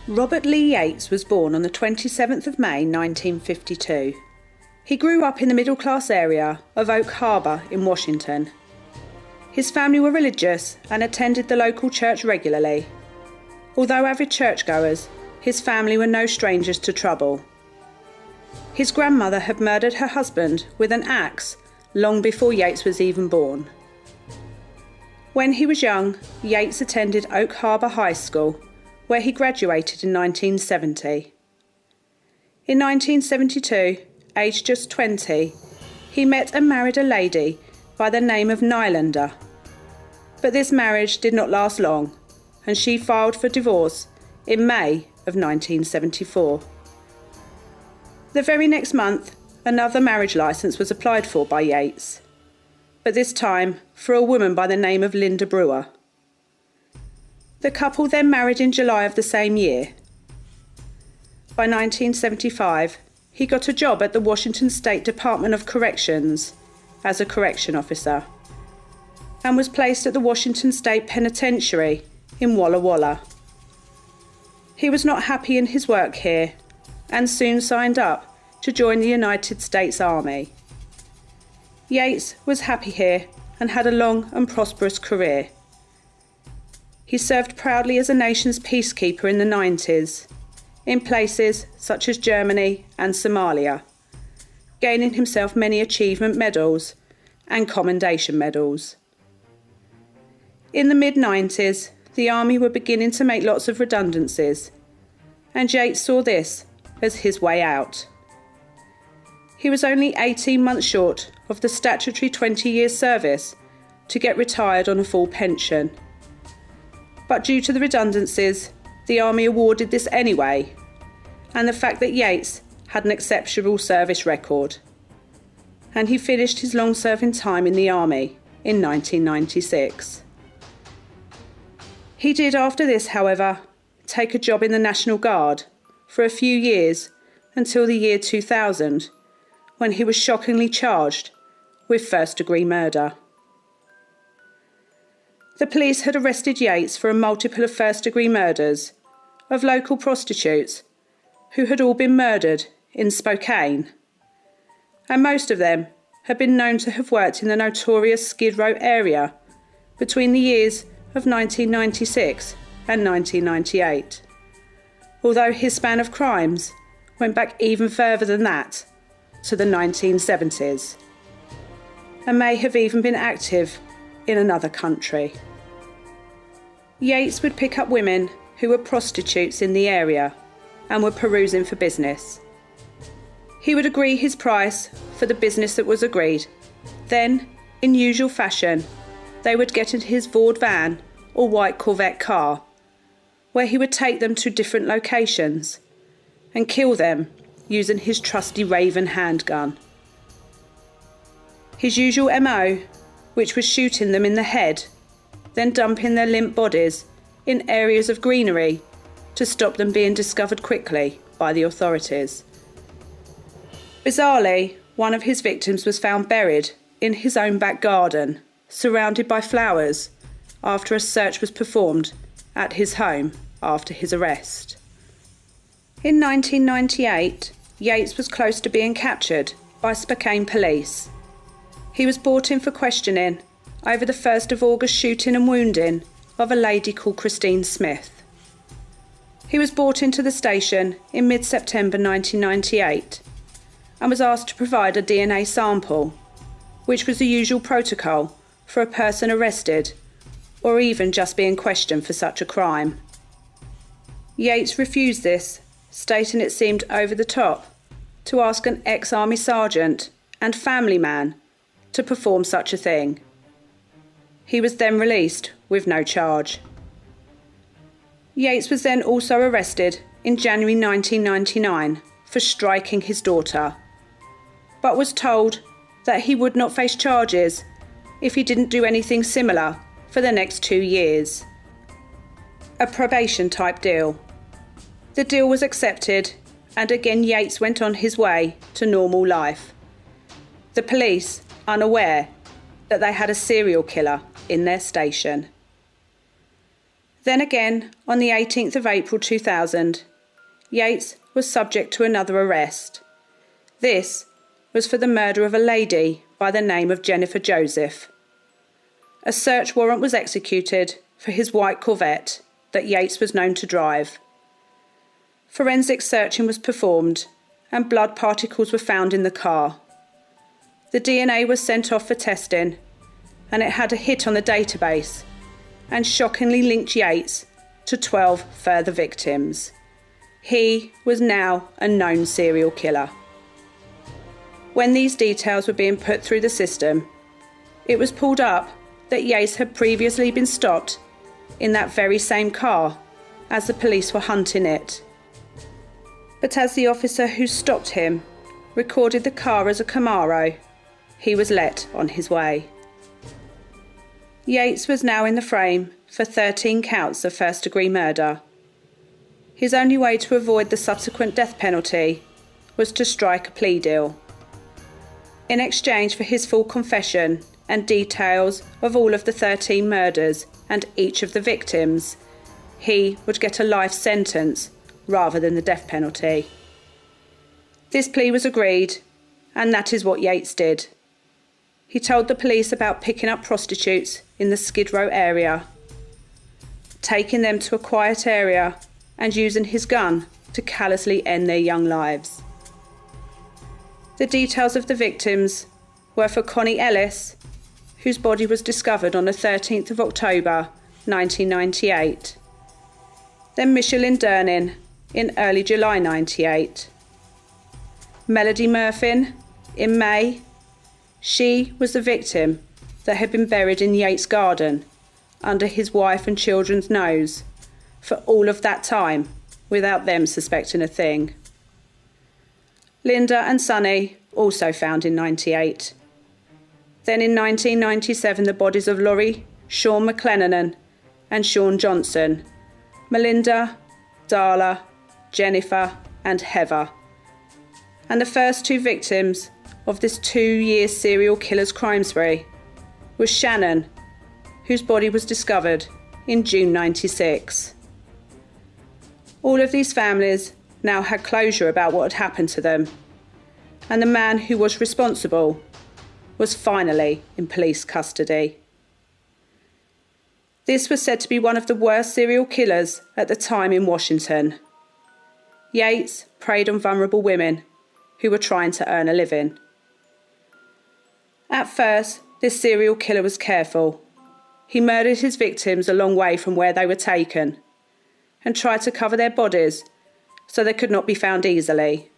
Robert Lee Yates was born on the 27th of May 1952. He grew up in the middle-class area of Oak Harbor in Washington. His family were religious and attended the local church regularly. Although avid churchgoers, his family were no strangers to trouble. His grandmother had murdered her husband with an axe long before Yates was even born. When he was young, Yates attended Oak Harbor High School, where he graduated in 1970. In 1972, aged just 20, he met and married a lady by the name of Nylander. But this marriage did not last long, and she filed for divorce in May of 1974. The very next month, another marriage licence was applied for by Yates, but this time for a woman by the name of Linda Brewer. The couple then married in July of the same year. By 1975, he got a job at the Washington State Department of Corrections as a correction officer and was placed at the Washington State Penitentiary in Walla Walla. He was not happy in his work here and soon signed up to join the United States Army. Yates was happy here and had a long and prosperous career. He served proudly as a nation's peacekeeper in the 90s, in places such as Germany and Somalia, gaining himself many achievement medals and commendation medals. In the mid-90s, the Army were beginning to make lots of redundancies, and Yates saw this as his way out. He was only 18 months short of the statutory 20-year service to get retired on a full pension. But due to the redundancies, the Army awarded this anyway, and the fact that Yates had an exceptional service record. And he finished his long-serving time in the Army in 1996. He did after this, however, take a job in the National Guard for a few years until the year 2000, when he was shockingly charged with first-degree murder. The police had arrested Yates for a multiple of first-degree murders of local prostitutes who had all been murdered in Spokane, and most of them had been known to have worked in the notorious Skid Row area between the years of 1996 and 1998, although his span of crimes went back even further than that, to the 1970s, and may have even been active in another country. Yates would pick up women who were prostitutes in the area and were perusing for business. He would agree his price for the business that was agreed. Then, in usual fashion, they would get into his Ford van or white Corvette car, where he would take them to different locations and kill them using his trusty Raven handgun. His usual MO, which was shooting them in the head, then dumping their limp bodies in areas of greenery to stop them being discovered quickly by the authorities. Bizarrely, one of his victims was found buried in his own back garden, surrounded by flowers, after a search was performed at his home after his arrest. In 1998, Yates was close to being captured by Spokane police. He was brought in for questioning over the 1st of August shooting and wounding of a lady called Christine Smith. He was brought into the station in mid-September 1998 and was asked to provide a DNA sample, which was the usual protocol for a person arrested or even just being questioned for such a crime. Yates refused this, stating it seemed over the top to ask an ex-Army sergeant and family man to perform such a thing. He was then released with no charge. Yates was then also arrested in January 1999 for striking his daughter, but was told that he would not face charges if he didn't do anything similar for the next 2 years. A probation-type deal. The deal was accepted, and again Yates went on his way to normal life. The police, unaware that they had a serial killer in their station. Then again, on the 18th of April 2000, Yates was subject to another arrest. This was for the murder of a lady by the name of Jennifer Joseph. A search warrant was executed for his white Corvette that Yates was known to drive. Forensic searching was performed and blood particles were found in the car. The DNA was sent off for testing and it had a hit on the database and shockingly linked Yates to 12 further victims. He was now a known serial killer. When these details were being put through the system, it was pulled up that Yates had previously been stopped in that very same car as the police were hunting it. But as the officer who stopped him recorded the car as a Camaro, he was let on his way. Yates was now in the frame for 13 counts of first-degree murder. His only way to avoid the subsequent death penalty was to strike a plea deal. In exchange for his full confession and details of all of the 13 murders and each of the victims, he would get a life sentence rather than the death penalty. This plea was agreed, and that is what Yates did. He told the police about picking up prostitutes in the Skid Row area, taking them to a quiet area and using his gun to callously end their young lives. The details of the victims were for Connie Ellis, whose body was discovered on the 13th of October 1998, then Micheline Durnin in early July 98. Melody Murphin in May. She was the victim that had been buried in Yates' garden under his wife and children's nose for all of that time without them suspecting a thing. Linda and Sonny also found in 98. Then in 1997 the bodies of Laurie, Sean McLennan and Sean Johnson, Melinda, Darla, Jennifer and Heather. And the first two victims of this 2-year serial killer's crime spree was Shannon, whose body was discovered in June 96. All of these families now had closure about what had happened to them, and the man who was responsible was finally in police custody. This was said to be one of the worst serial killers at the time in Washington. Yates preyed on vulnerable women who were trying to earn a living. At first, this serial killer was careful. He murdered his victims a long way from where they were taken and tried to cover their bodies so they could not be found easily.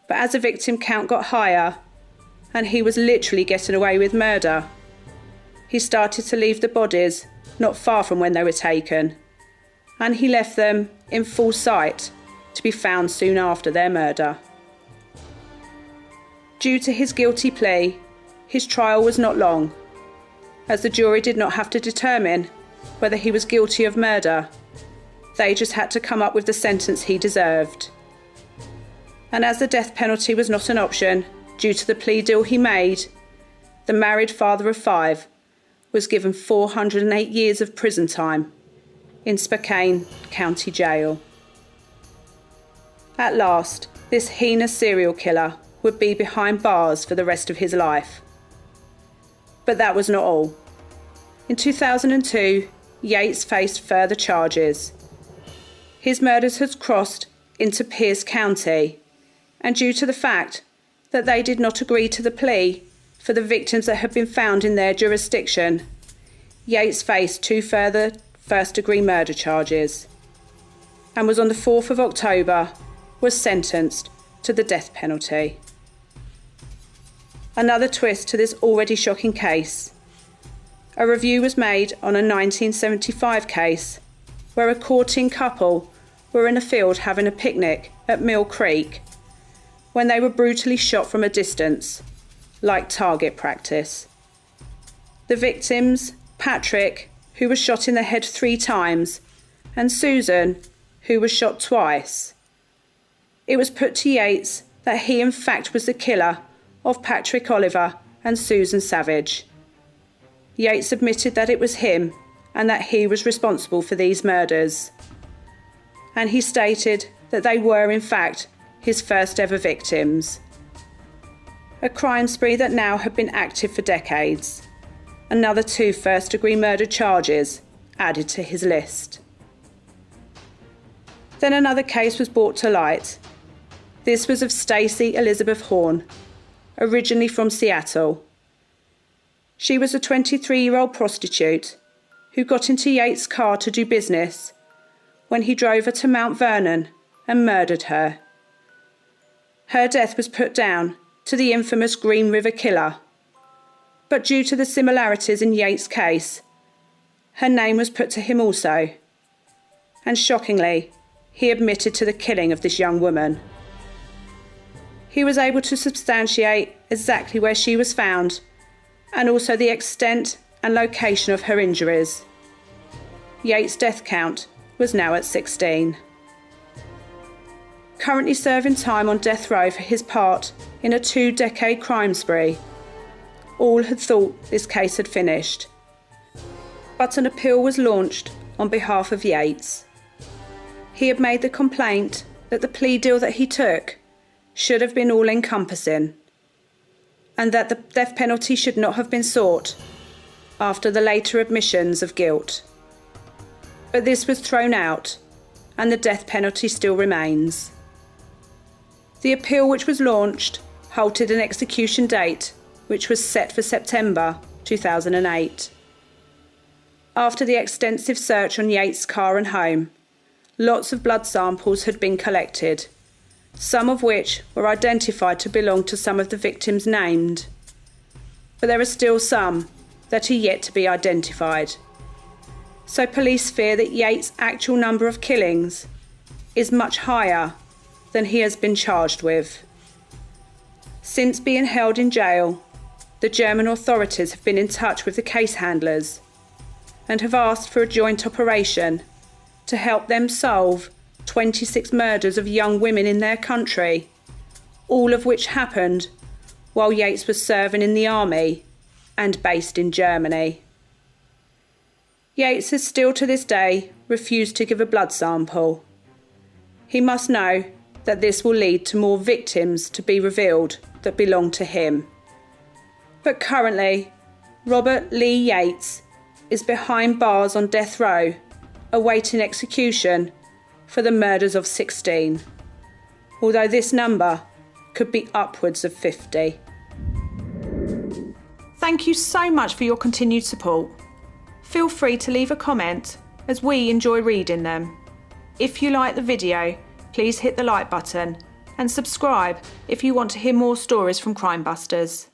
But as the victim count got higher and he was literally getting away with murder, he started to leave the bodies not far from when they were taken, and he left them in full sight to be found soon after their murder. Due to his guilty plea, his trial was not long, as the jury did not have to determine whether he was guilty of murder. They just had to come up with the sentence he deserved. And as the death penalty was not an option due to the plea deal he made, the married father of 5 was given 408 years of prison time in Spokane County Jail. At last, this heinous serial killer would be behind bars for the rest of his life. But that was not all. In 2002, Yates faced further charges. His murders had crossed into Pierce County, and due to the fact that they did not agree to the plea for the victims that had been found in their jurisdiction, Yates faced 2 further first-degree murder charges, and was on the 4th of October was sentenced to the death penalty. Another twist to this already shocking case. A review was made on a 1975 case where a courting couple were in a field having a picnic at Mill Creek when they were brutally shot from a distance, like target practice. The victims, Patrick, who was shot in the head 3 times, and Susan, who was shot twice. It was put to Yates that he in fact was the killer of Patrick Oliver and Susan Savage. Yates admitted that it was him and that he was responsible for these murders. And he stated that they were in fact his first ever victims. A crime spree that now had been active for decades. Another 2 first-degree murder charges added to his list. Then another case was brought to light. This was of Stacey Elizabeth Horn, originally from Seattle. She was a 23-year-old prostitute who got into Yates' car to do business when he drove her to Mount Vernon and murdered her. Her death was put down to the infamous Green River Killer, but due to the similarities in Yates' case, her name was put to him also, and shockingly, he admitted to the killing of this young woman. He was able to substantiate exactly where she was found and also the extent and location of her injuries. Yates' death count was now at 16. Currently serving time on death row for his part in a 2-decade crime spree. All had thought this case had finished, but an appeal was launched on behalf of Yates. He had made the complaint that the plea deal that he took should have been all-encompassing, and that the death penalty should not have been sought after the later admissions of guilt. But this was thrown out, and the death penalty still remains. The appeal which was launched halted an execution date which was set for September 2008. After the extensive search on Yates' car and home, lots of blood samples had been collected, some of which were identified to belong to some of the victims named. But there are still some that are yet to be identified. So police fear that Yates' actual number of killings is much higher than he has been charged with. Since being held in jail, the German authorities have been in touch with the case handlers and have asked for a joint operation to help them solve 26 murders of young women in their country, all of which happened while Yates was serving in the army and based in Germany. Yates has still to this day refused to give a blood sample. He must know that this will lead to more victims to be revealed that belong to him. But currently, Robert Lee Yates is behind bars on death row, awaiting execution for the murders of 16, although this number could be upwards of 50. Thank you so much for your continued support. Feel free to leave a comment, as we enjoy reading them. If you like the video, please hit the like button and subscribe if you want to hear more stories from Crime Busters.